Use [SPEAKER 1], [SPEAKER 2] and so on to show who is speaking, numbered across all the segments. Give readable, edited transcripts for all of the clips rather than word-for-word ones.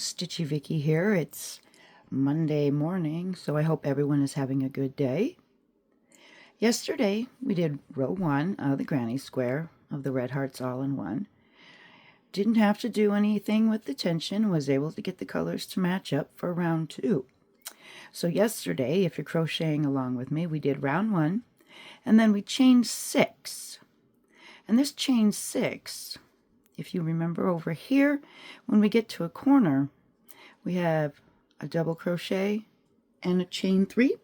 [SPEAKER 1] Stitchy Vicky here. It's Monday morning, so I hope everyone is having a good day. Yesterday we did row 1 of the granny square of the red hearts all in one. Didn't have to do anything with the tension, was able to get the colors to match up for round 2. So yesterday, if you're crocheting along with me, we did round 1 and then we chained 6. And this chain 6, if you remember over here, when we get to a corner, we have a double crochet and a chain 3.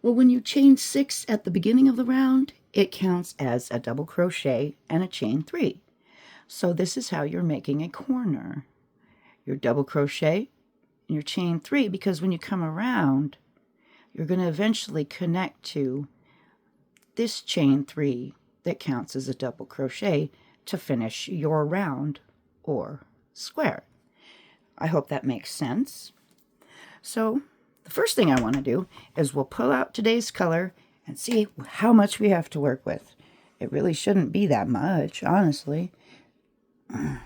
[SPEAKER 1] Well, when you chain 6 at the beginning of the round, it counts as a double crochet and a chain 3. So this is how you're making a corner. Your double crochet and your chain 3, because when you come around, you're going to eventually connect to this chain 3 that counts as a double crochet to finish your round or square. I hope that makes sense. So the first thing I want to do is we'll pull out today's color and see how much we have to work with. It really shouldn't be that much, honestly. Well,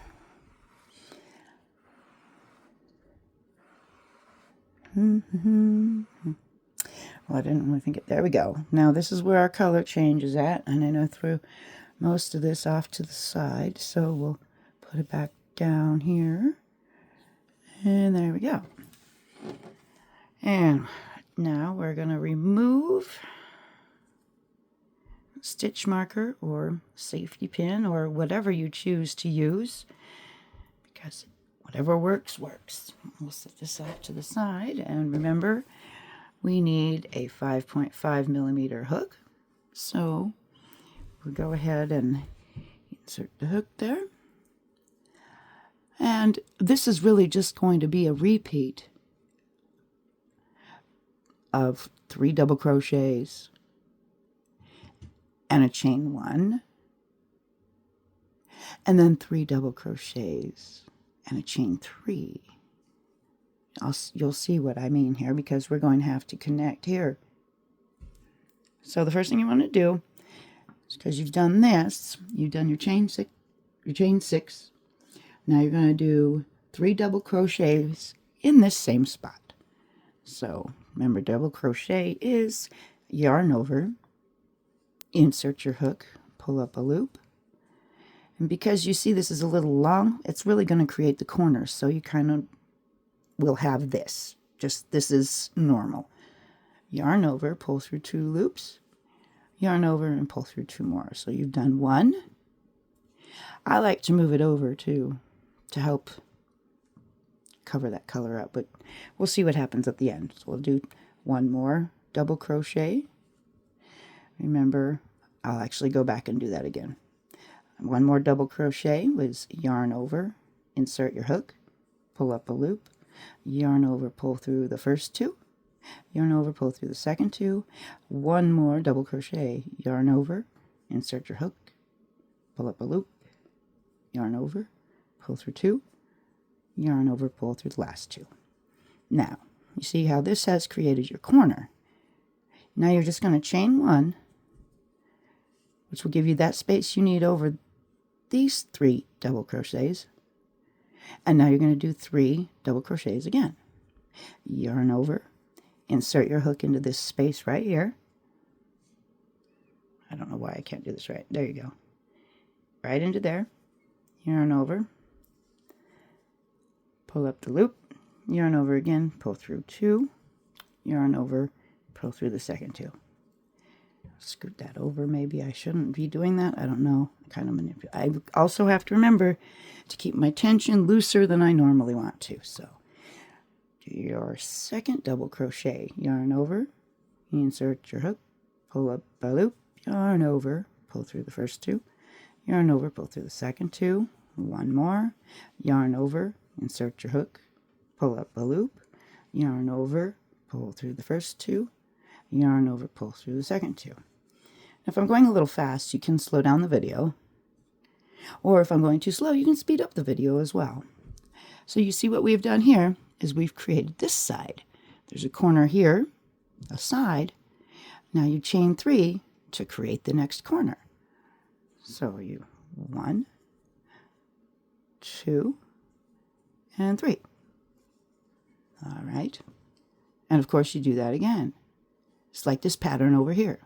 [SPEAKER 1] I didn't really think it. There we go. Now this is where our color change is at, and I know I threw most of this off to the side, so we'll put it back down here. And there we go. And now we're going to remove stitch marker or safety pin or whatever you choose to use, because whatever works. We'll set this off to the side, and remember, we need a 5.5 millimeter hook. So we'll go ahead and insert the hook there. And this is really just going to be a repeat of 3 double crochets and a chain 1, and then 3 double crochets and a chain 3. You'll see what I mean here, because we're going to have to connect here. So the first thing you want to do is, because you've done this, you've done your chain 6, now you're going to do 3 double crochets in this same spot. So remember, double crochet is yarn over, insert your hook, pull up a loop, and because you see this is a little long, it's really going to create the corners, so you kind of will have this. Just this is normal. Yarn over, pull through 2 loops, yarn over and pull through 2 more. So you've done 1. I like to move it over to help cover that color up, but we'll see what happens at the end. So we'll do 1 more double crochet. Remember, I'll actually go back and do that again. 1 more double crochet was yarn over, insert your hook, pull up a loop, yarn over, pull through the first 2, yarn over, pull through the second 2, 1 more double crochet, yarn over, insert your hook, pull up a loop, yarn over, pull through 2, yarn over, pull through the last 2. Now, you see how this has created your corner. Now you're just going to chain 1, which will give you that space you need over these 3 double crochets. And now you're going to do 3 double crochets again. Yarn over, insert your hook into this space right here. I don't know why I can't do this right. There you go. Right into there. Yarn over, pull up the loop, yarn over again, pull through 2, yarn over, pull through the second 2. Scoot that over. Maybe I shouldn't be doing that. I don't know. Kind of manipulate. I also have to remember to keep my tension looser than I normally want to. So do your second double crochet, yarn over, insert your hook, pull up a loop, yarn over, pull through the first 2, yarn over, pull through the second 2, 1 more, yarn over, insert your hook, pull up a loop, yarn over, pull through the first 2, yarn over, pull through the second 2. If I'm going a little fast, you can slow down the video, or if I'm going too slow, you can speed up the video as well. So you see what we've done here is we've created this side. There's a corner here, a side. Now you chain 3 to create the next corner. So you 1, 2, and 3. All right. And of course you do that again. It's like this pattern over here.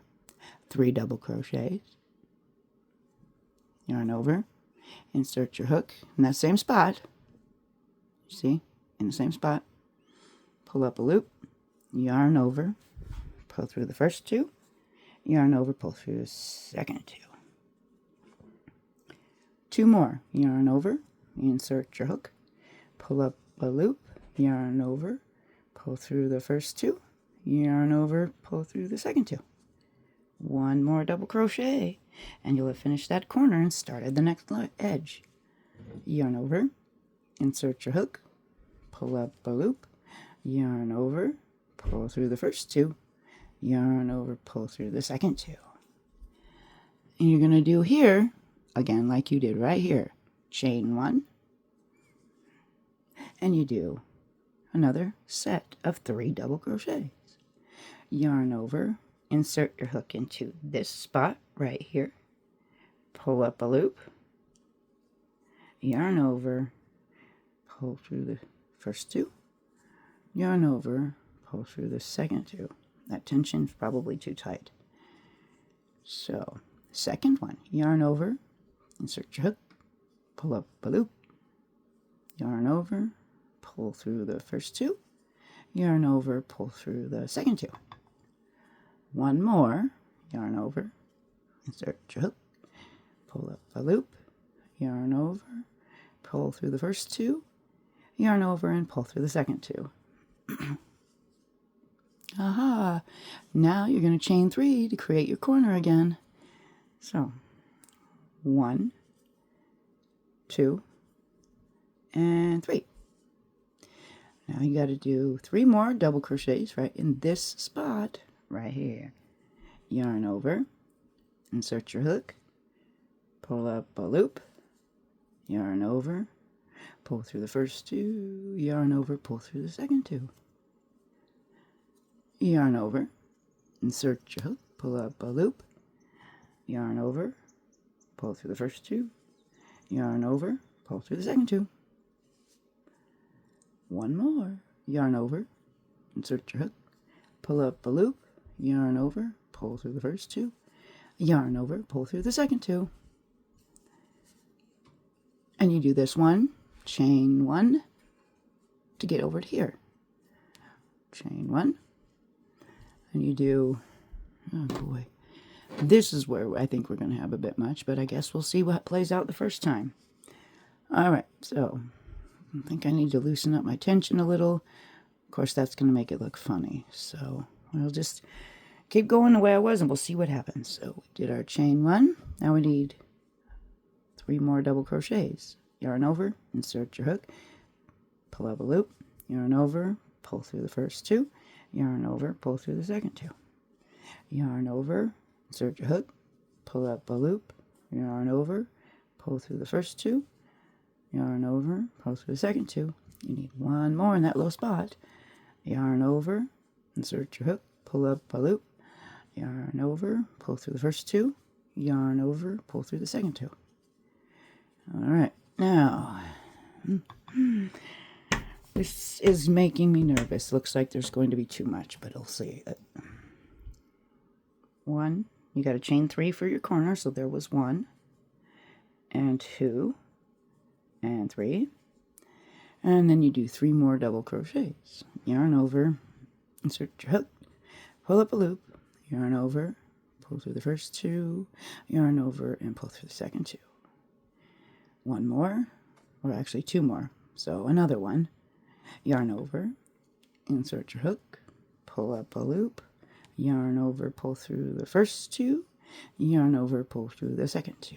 [SPEAKER 1] 3 double crochets, yarn over, insert your hook in that same spot. You see, in the same spot. Pull up a loop, yarn over, pull through the first 2, yarn over, pull through the second 2. 2 more, yarn over, insert your hook, pull up a loop, yarn over, pull through the first 2, yarn over, pull through the second 2. 1 more double crochet, and you'll have finished that corner and started the next edge. Yarn over, insert your hook, pull up a loop, yarn over, pull through the first 2, yarn over, pull through the second 2. And you're going to do here, again like you did right here, chain 1, and you do another set of 3 double crochets. Yarn over, insert your hook into this spot right here, pull up a loop, yarn over, pull through the first 2, yarn over, pull through the second 2. That tension's probably too tight. So, second one, yarn over, insert your hook, pull up a loop, yarn over, pull through the first 2, yarn over, pull through the second 2. 1 more, yarn over, insert your hook, pull up a loop, yarn over, pull through the first 2, yarn over, and pull through the second 2. Aha! Now you're going to chain 3 to create your corner again. So, 1, 2, and 3. Now you got to do 3 more double crochets right in this spot right here. Yarn over, insert your hook, pull up a loop, yarn over, pull through the first 2, yarn over, pull through the second 2. Yarn over, insert your hook, pull up a loop, yarn over, pull through the first 2, yarn over, pull through the second 2. 1 more, yarn over, insert your hook, pull up a loop, yarn over, pull through the first 2, yarn over, pull through the second 2. And you do this one, chain 1 to get over to here. Chain 1, and you do, oh boy, this is where I think we're going to have a bit much, but I guess we'll see what plays out the first time. Alright, so I think I need to loosen up my tension a little. Of course, that's going to make it look funny, so we'll just keep going the way I was and we'll see what happens. So we did our chain 1, now we need 3 more double crochets. Yarn over, insert your hook, pull up a loop, yarn over, pull through the first 2, yarn over, pull through the second 2. Yarn over, insert your hook, pull up a loop, yarn over, pull through the first 2, yarn over, pull through the second 2. You need 1 more in that low spot. Yarn over, insert your hook, pull up a loop, yarn over, pull through the first 2, yarn over, pull through the second 2. Alright, now, this is making me nervous. Looks like there's going to be too much, but I'll see. 1, you got to chain 3 for your corner, so there was 1, and 2, and 3, and then you do 3 more double crochets. Yarn over, insert your hook, pull up a loop, yarn over, pull through the first 2, yarn over, and pull through the second 2. 1 more, or actually 2 more, so another one. Yarn over, insert your hook, pull up a loop, yarn over, pull through the first 2, yarn over, pull through the second 2.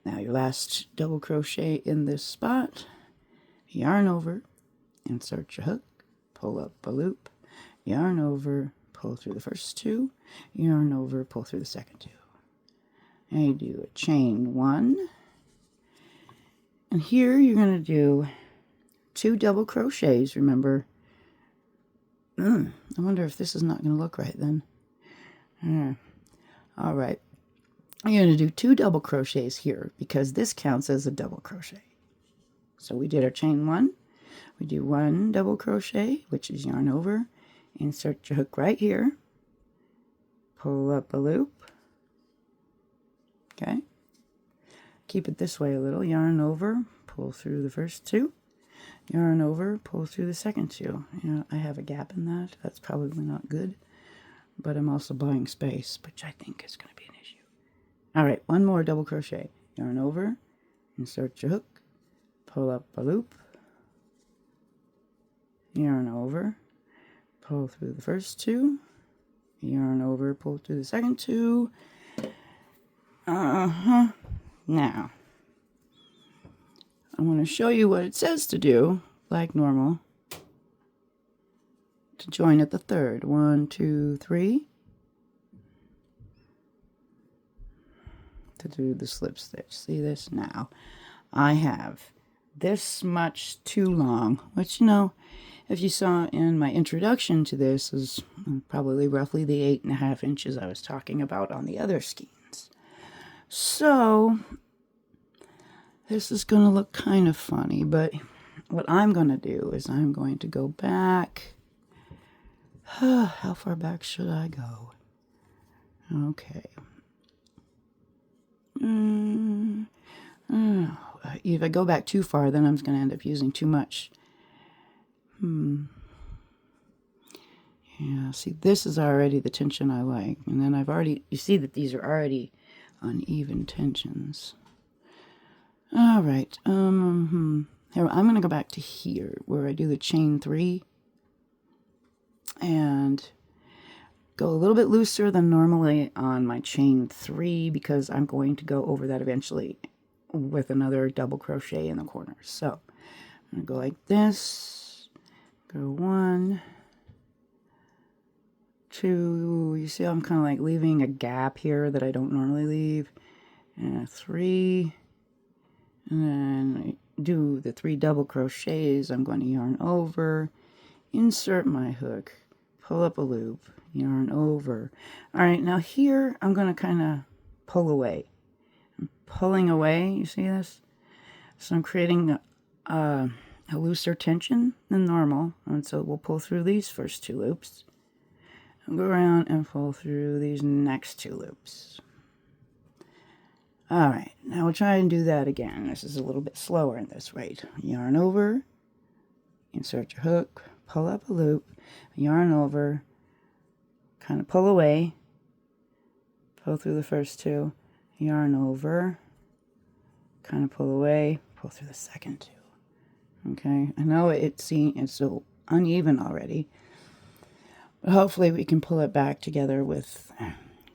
[SPEAKER 1] Now your last double crochet in this spot, yarn over, insert your hook, pull up a loop, yarn over, pull through the first 2, yarn over, pull through the second 2. And you do a chain 1, and here you're going to do 2 double crochets, remember. I wonder if this is not going to look right then. Alright, you're going to do 2 double crochets here because this counts as a double crochet. So we did our chain 1. We do 1 double crochet, which is yarn over, insert your hook right here, pull up a loop, okay, keep it this way a little, yarn over, pull through the first 2, yarn over, pull through the second 2. You know, I have a gap in that. That's probably not good, but I'm also buying space, which I think is going to be an issue. All right, 1 more double crochet, yarn over, insert your hook, pull up a loop, yarn over, pull through the first 2, yarn over, pull through the second 2. Now, I want to show you what it says to do, like normal, to join at the third. 1, 2, 3. To do the slip stitch. See this? Now, I have this much too long, which, you know, if you saw in my introduction to this, is probably roughly the 8.5 inches I was talking about on the other skeins. So, this is going to look kind of funny, but what I'm going to do is I'm going to go back. How far back should I go? Okay. If I go back too far, then I'm going to end up using too much. Yeah, see, this is already the tension I like. And then I've already, you see that these are already uneven tensions. All right. Here, I'm going to go back to here where I do the chain 3 and go a little bit looser than normally on my chain 3 because I'm going to go over that eventually with another double crochet in the corner. So I'm going to go like this, go 1, 2, you see how I'm kind of like leaving a gap here that I don't normally leave, and 3, and then I do the 3 double crochets. I'm going to yarn over, insert my hook, pull up a loop, yarn over. All right, now here I'm going to kind of pull away. I'm pulling away, you see this? So I'm creating a looser tension than normal, and so we'll pull through these first 2 loops and go around and pull through these next 2 loops. All right, now we'll try and do that again. This is a little bit slower in this rate. Yarn over, insert your hook, pull up a loop, yarn over, kind of pull away, pull through the first 2, yarn over, kind of pull away, pull through the second 2. Okay, I know it's so uneven already, but hopefully we can pull it back together with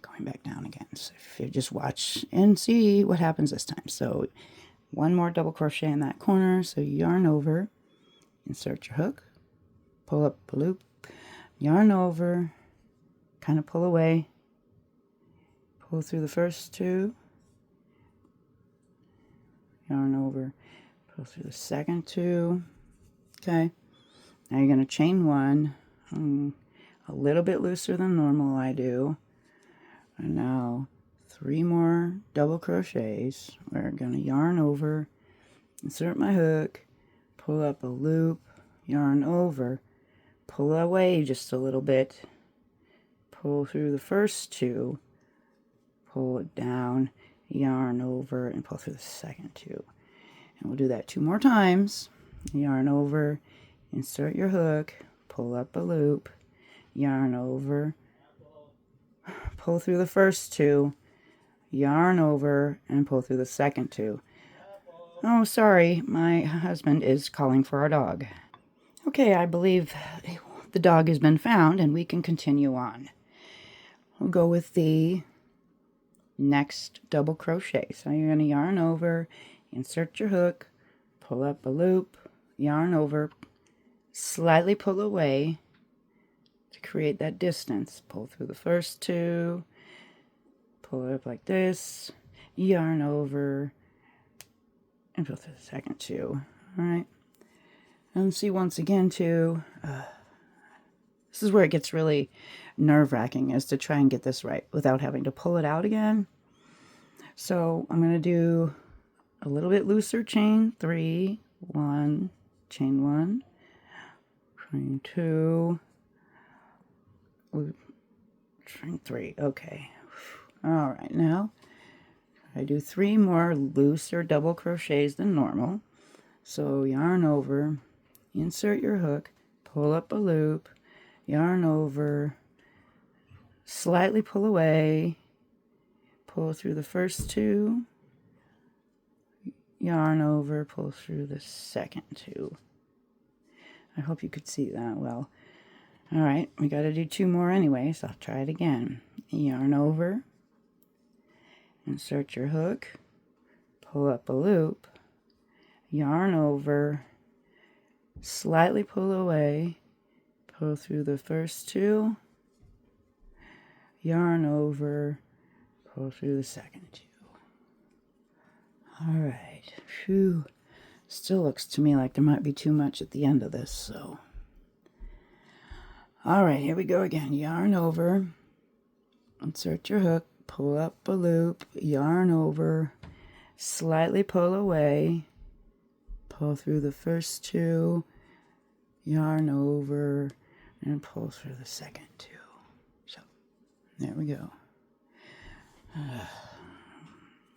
[SPEAKER 1] going back down again. So if you just watch and see what happens this time. So 1 more double crochet in that corner, so yarn over, insert your hook, pull up a loop, yarn over, kind of pull away, pull through the first 2, yarn over, pull through the second 2. Okay, now you're going to chain 1, a little bit looser than normal I do, and now 3 more double crochets. We're going to yarn over, insert my hook, pull up a loop, yarn over, pull away just a little bit, pull through the first 2, pull it down, yarn over, and pull through the second 2. And we'll do that 2 more times. Yarn over, insert your hook, pull up a loop, yarn over, pull through the first 2, yarn over, and pull through the second 2. Oh, sorry, my husband is calling for our dog. Okay, I believe the dog has been found and we can continue on. We'll go with the next double crochet. So you're going to yarn over, insert your hook, pull up a loop, yarn over, slightly pull away to create that distance. Pull through the first 2, pull it up like this, yarn over, and pull through the second 2. All right. And see once again too, this is where it gets really nerve-wracking, is to try and get this right without having to pull it out again. So I'm going to do a little bit looser chain 3, 1, chain 1, chain 2, chain 3. Okay. All right, now I do 3 more looser double crochets than normal. So yarn over, insert your hook, pull up a loop, yarn over, slightly pull away, pull through the first 2, yarn over, pull through the second 2. I hope you could see that well. All right, we got to do 2 more anyway, so I'll try it again. Yarn over, insert your hook, pull up a loop, yarn over, slightly pull away, pull through the first 2, yarn over, pull through the second 2. All right, phew. Still looks to me like there might be too much at the end of this, so. All right, here we go again. Yarn over, insert your hook, pull up a loop, yarn over, slightly pull away, pull through the first 2, yarn over, and pull through the second 2. So, there we go. I'm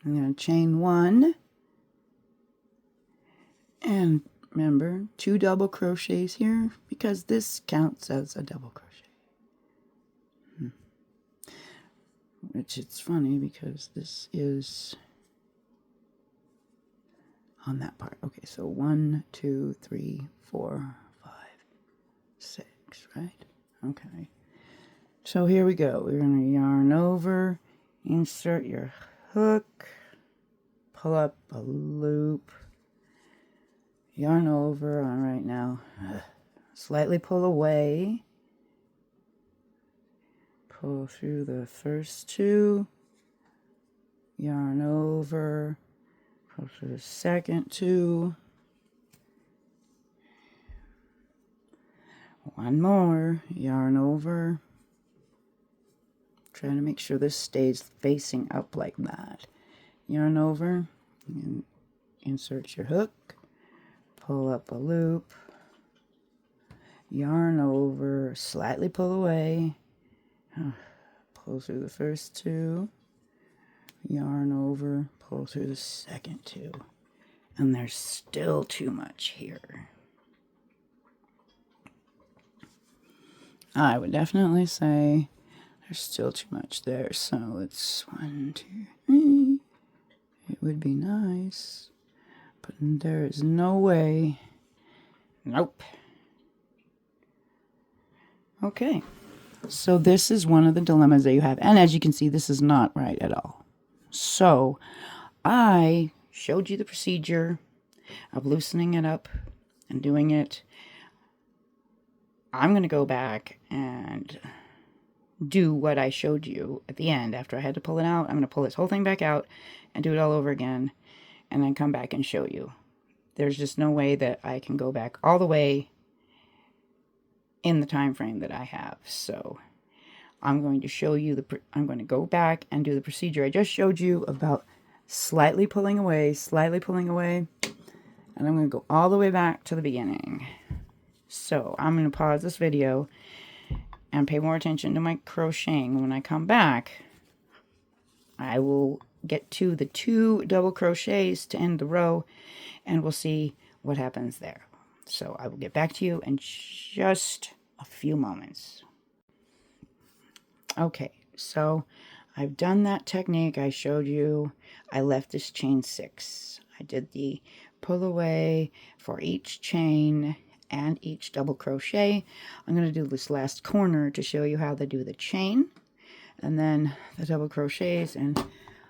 [SPEAKER 1] going to chain 1, and remember, 2 double crochets here, because this counts as a double crochet. Which it's funny because this is on that part. Okay, so 1, 2, 3, 4, 5, 6, right? Okay. So here we go. We're going to yarn over, insert your hook, pull up a loop, yarn over. All right, now slightly pull away, pull through the first 2, yarn over, pull through the second 2, 1 more, yarn over, trying to make sure this stays facing up like that, yarn over, and insert your hook, pull up a loop, yarn over, slightly pull away, pull through the first 2, yarn over, pull through the second 2, and there's still too much here. I would definitely say there's still too much there, so it's 1, 2, 3. It would be nice, but there is no way. Nope. Okay. So this is one of the dilemmas that you have. And as you can see, this is not right at all. So I showed you the procedure of loosening it up and doing it. I'm going to go back and do what I showed you at the end. After I had to pull it out, I'm going to pull this whole thing back out and do it all over again and then come back and show you. There's just no way that I can go back all the way in the time frame that I have. So I'm going to show you I'm going to go back and do the procedure I just showed you about slightly pulling away, and I'm going to go all the way back to the beginning. So I'm going to pause this video and pay more attention to my crocheting. When I come back, I will get to the 2 double crochets to end the row, and we'll see what happens there. So I will get back to you in just a few moments. Okay, so I've done that technique I showed you. I left this chain 6. I did the pull away for each chain and each double crochet. I'm going to do this last corner to show you how to do the chain and then the double crochets, and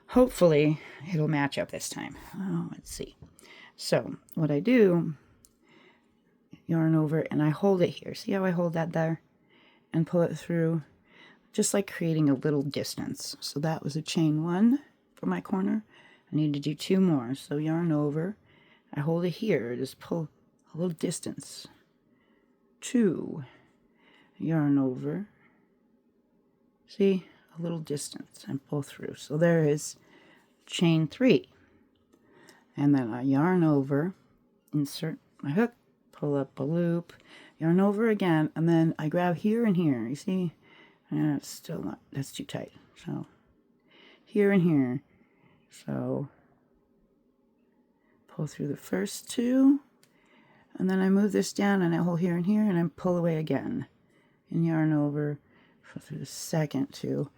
[SPEAKER 1] hopefully it'll match up this time. Oh, let's see. So what I do, yarn over and I hold it here. See how I hold that there and pull it through, just like creating a little distance. So that was a chain 1 for my corner. I need to do 2 more. So yarn over, I hold it here, just pull a little distance. 2, yarn over, see, a little distance, and pull through. So there is chain 3. And then I yarn over, insert my hook, pull up a loop, yarn over again, and then I grab here and here. You see? And it's still not, that's too tight. So here and here. So pull through the first two, and then I move this down and I hold here and here, and I pull away again. And yarn over, pull through the second two.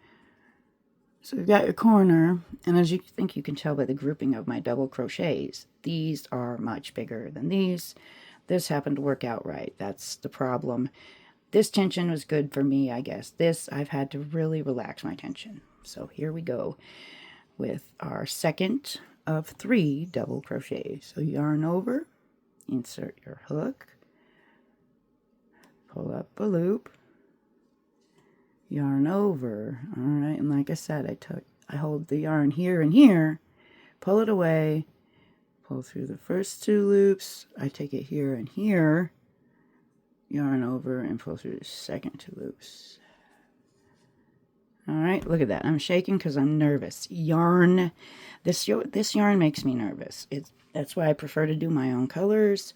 [SPEAKER 1] So you've got your corner, and as you think you can tell by the grouping of my double crochets, these are much bigger than these. This happened to work out right. That's the problem. This tension was good for me, I guess. This, I've had to really relax my tension. So here we go with our second of 3 double crochets. So yarn over, insert your hook, pull up a loop, yarn over. All right, and like I said, I hold the yarn here and here, pull it away, pull through the first 2 loops, I take it here and here, yarn over, and pull through the second 2 loops. All right, look at that. I'm shaking because I'm nervous. Yarn, this yarn makes me nervous. That's why I prefer to do my own colors.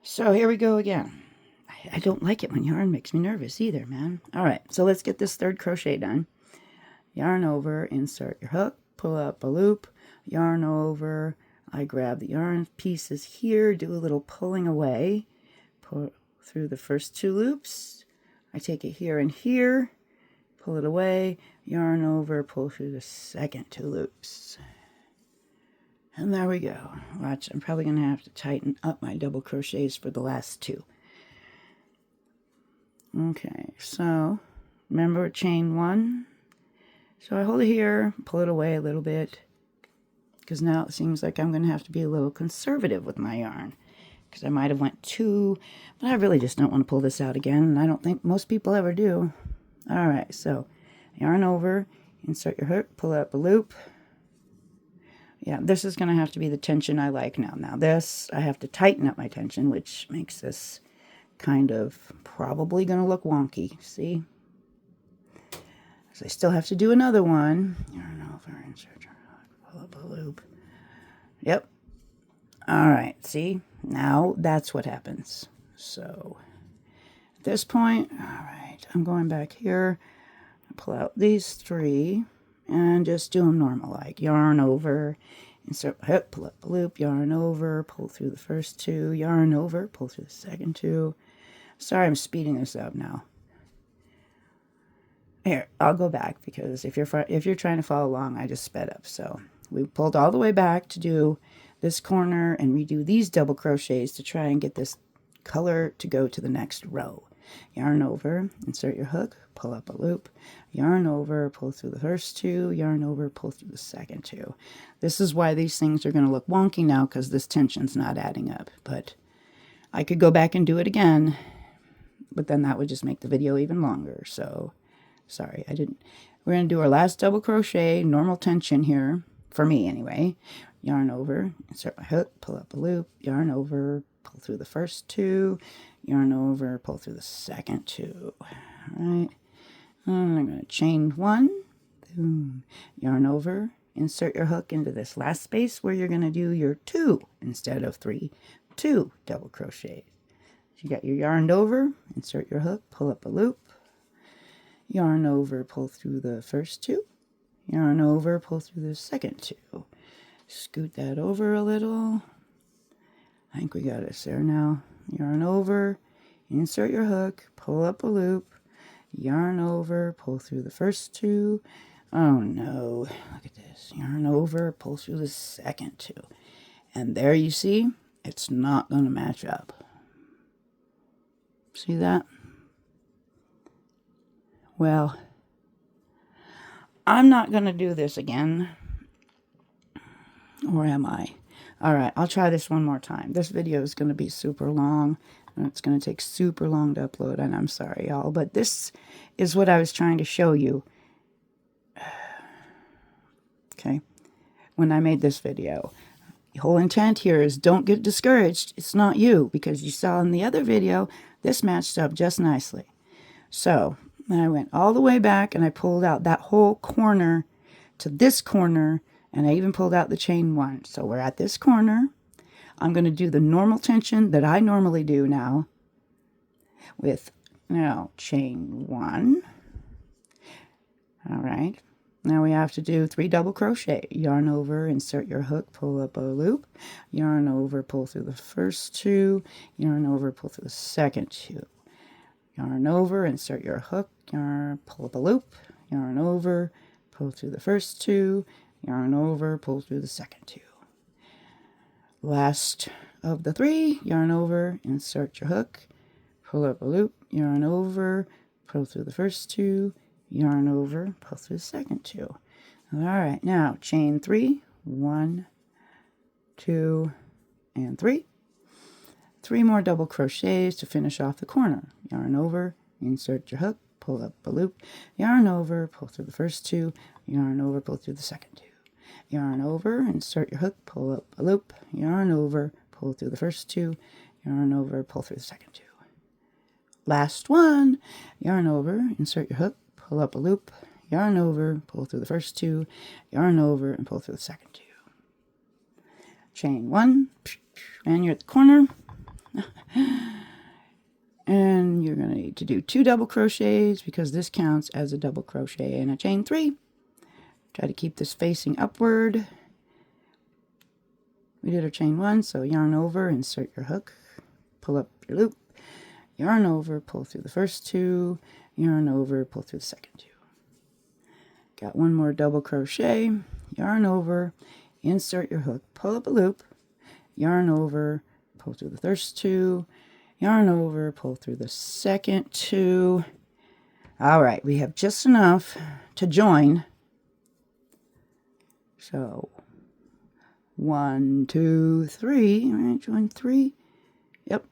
[SPEAKER 1] So here we go again. I don't like it when yarn makes me nervous either, man. All right, so let's get this 3rd crochet done. Yarn over, insert your hook, pull up a loop, yarn over. I grab the yarn pieces here, do a little pulling away, pull through the first 2 loops. I take it here and here, pull it away, yarn over, pull through the second 2 loops. And there we go. Watch, I'm probably going to have to tighten up my double crochets for the last 2. Okay, so remember chain 1. So I hold it here, pull it away a little bit, because now it seems like I'm going to have to be a little conservative with my yarn, because I might have went 2, but I really just don't want to pull this out again, and I don't think most people ever do. All right, so yarn over, insert your hook, pull up a loop. Yeah, this is going to have to be the tension I like now. Now this, I have to tighten up my tension, which makes this kind of probably going to look wonky. See? So I still have to do another one. Yarn over, insert your hook, pull up a loop. Yep. All right, see? Now that's what happens. So at this point, all right, I'm going back here, pull out these 3, and just do them normal, like yarn over, insert my hook, pull up a loop, yarn over, pull through the first 2, yarn over, pull through the second 2. Sorry, I'm speeding this up now. Here, I'll go back, because if you're trying to follow along, I just sped up. So we pulled all the way back to do this corner and redo these double crochets to try and get this color to go to the next row. Yarn over, insert your hook, pull up a loop, yarn over, pull through the first 2, yarn over, pull through the second 2. This is why these things are going to look wonky now, because this tension's not adding up. But I could go back and do it again, but then that would just make the video even longer. So sorry, I didn't. We're going to do our last double crochet, normal tension here, for me anyway. Yarn over, insert my hook, pull up a loop, yarn over, pull through the first 2, yarn over, pull through the second 2. All right, and I'm going to chain 1, boom, yarn over, insert your hook into this last space where you're going to do your 2 instead of 3, 2 double crochets. You got your yarned over, insert your hook, pull up a loop, yarn over, pull through the first 2, yarn over, pull through the second 2. Scoot that over a little. I think we got us there now. Yarn over, insert your hook, pull up a loop, yarn over, pull through the first 2. Oh no, look at this. Yarn over, pull through the second 2. And there you see, it's not going to match up. See that? Well, I'm not going to do this again. Or am I? All right, I'll try this one more time. This video is going to be super long, and it's going to take super long to upload, and I'm sorry, y'all, but this is what I was trying to show you. Okay, when I made this video. The whole intent here is don't get discouraged. It's not you, because you saw in the other video, this matched up just nicely. So, I went all the way back, and I pulled out that whole corner to this corner, and I even pulled out the chain 1. So we're at this corner. I'm going to do the normal tension that I normally do now with, now, chain 1. All right. Now we have to do 3 double crochet. Yarn over, insert your hook, pull up a loop, yarn over, pull through the first 2, yarn over, pull through the second 2. Yarn over, insert your hook, yarn, pull up a loop, yarn over, pull through the first 2, yarn over, pull through the second 2. Last of the 3, yarn over, insert your hook, pull up a loop, yarn over, pull through the first 2, yarn over, pull through the second 2. All right, now chain 3, 1, 2, and 3. 3 more double crochets to finish off the corner. Yarn over, insert your hook, pull up a loop, yarn over, pull through the first 2, yarn over, pull through the second 2. Yarn over, insert your hook, pull up a loop, yarn over, pull through the first 2, yarn over, pull through the second 2. Last one, yarn over, insert your hook, pull up a loop, yarn over, pull through the first 2, yarn over, and pull through the second 2. Chain 1, and you're at the corner. And you're going to need to do 2 double crochets because this counts as a double crochet, and a chain 3. Try to keep this facing upward. We did our chain 1, so yarn over, insert your hook, pull up your loop, yarn over, pull through the first 2, yarn over, pull through the second 2. Got 1 more double crochet, yarn over, insert your hook, pull up a loop, yarn over, pull through the first 2, yarn over, pull through the second 2. All right, we have just enough to join. So 1, 2, 3. All right, join 3. Yep.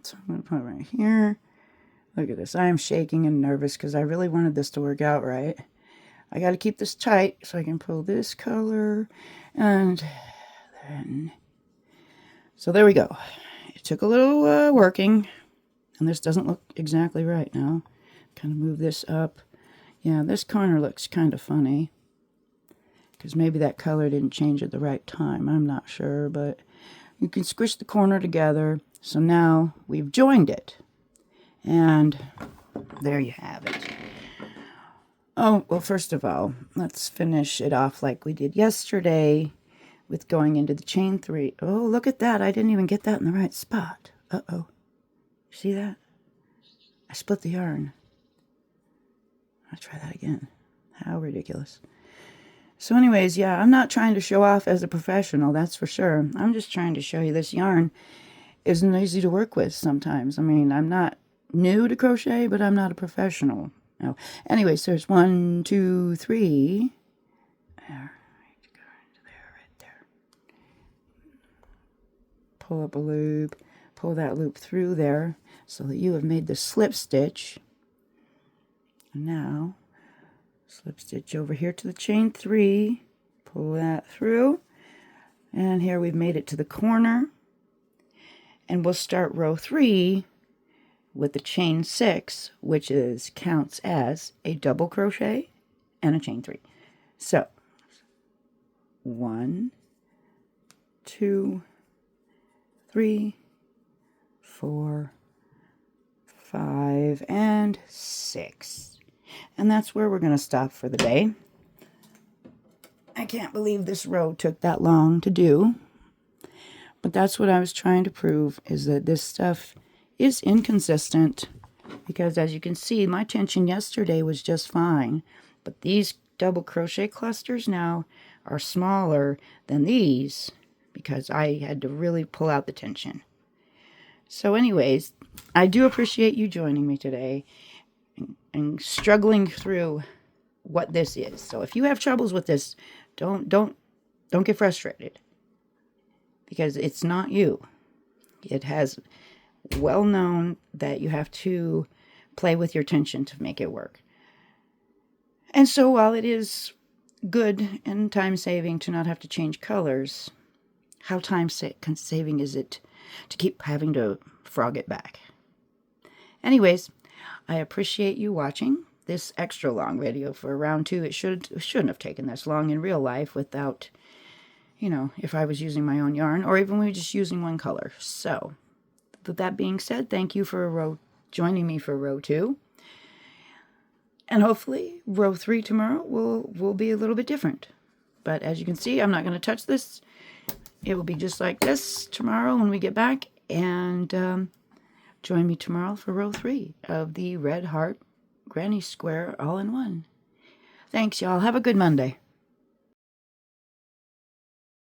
[SPEAKER 1] So I'm going to put it right here. Look at this. I am shaking and nervous because I really wanted this to work out right. I got to keep this tight so I can pull this color, and then, so there we go. It took a little working, and this doesn't look exactly right now. Kind of move this up. Yeah, this corner looks kind of funny because maybe that color didn't change at the right time. I'm not sure, but you can squish the corner together. So now we've joined it, and there you have it. Oh, well, first of all, let's finish it off like we did yesterday with going into the chain 3. Oh, look at that. I didn't even get that in the right spot. Uh-oh. See that? I split the yarn. I'll try that again. How ridiculous. So anyways, yeah, I'm not trying to show off as a professional, that's for sure. I'm just trying to show you this yarn isn't easy to work with sometimes. I mean, I'm not new to crochet, but I'm not a professional. No. Anyways, there's 1, 2, 3. There, right there. Pull up a loop, pull that loop through there so that you have made the slip stitch. And now, slip stitch over here to the chain 3, pull that through, and here we've made it to the corner. And we'll start row 3 with the chain 6, which counts as a double crochet and a chain 3. So 1, 2, 3, 4, 5, and 6. And that's where we're going to stop for the day. I can't believe this row took that long to do. But that's what I was trying to prove, is that this stuff is inconsistent. Because as you can see, my tension yesterday was just fine. But these double crochet clusters now are smaller than these because I had to really pull out the tension. So anyways, I do appreciate you joining me today and struggling through what this is. So if you have troubles with this, don't get frustrated. Because it's not you. It has well known that you have to play with your tension to make it work. And so while it is good and time saving to not have to change colors, how time saving is it to keep having to frog it back? Anyways, I appreciate you watching this extra long video for round 2. It shouldn't have taken this long in real life without you know, if I was using my own yarn, or even we were just using one color. So, with that being said, thank you for joining me for row 2. And hopefully row 3 tomorrow will be a little bit different. But as you can see, I'm not going to touch this. It will be just like this tomorrow when we get back. And join me tomorrow for row 3 of the Red Heart Granny Square all-in-one. Thanks, y'all. Have a good Monday.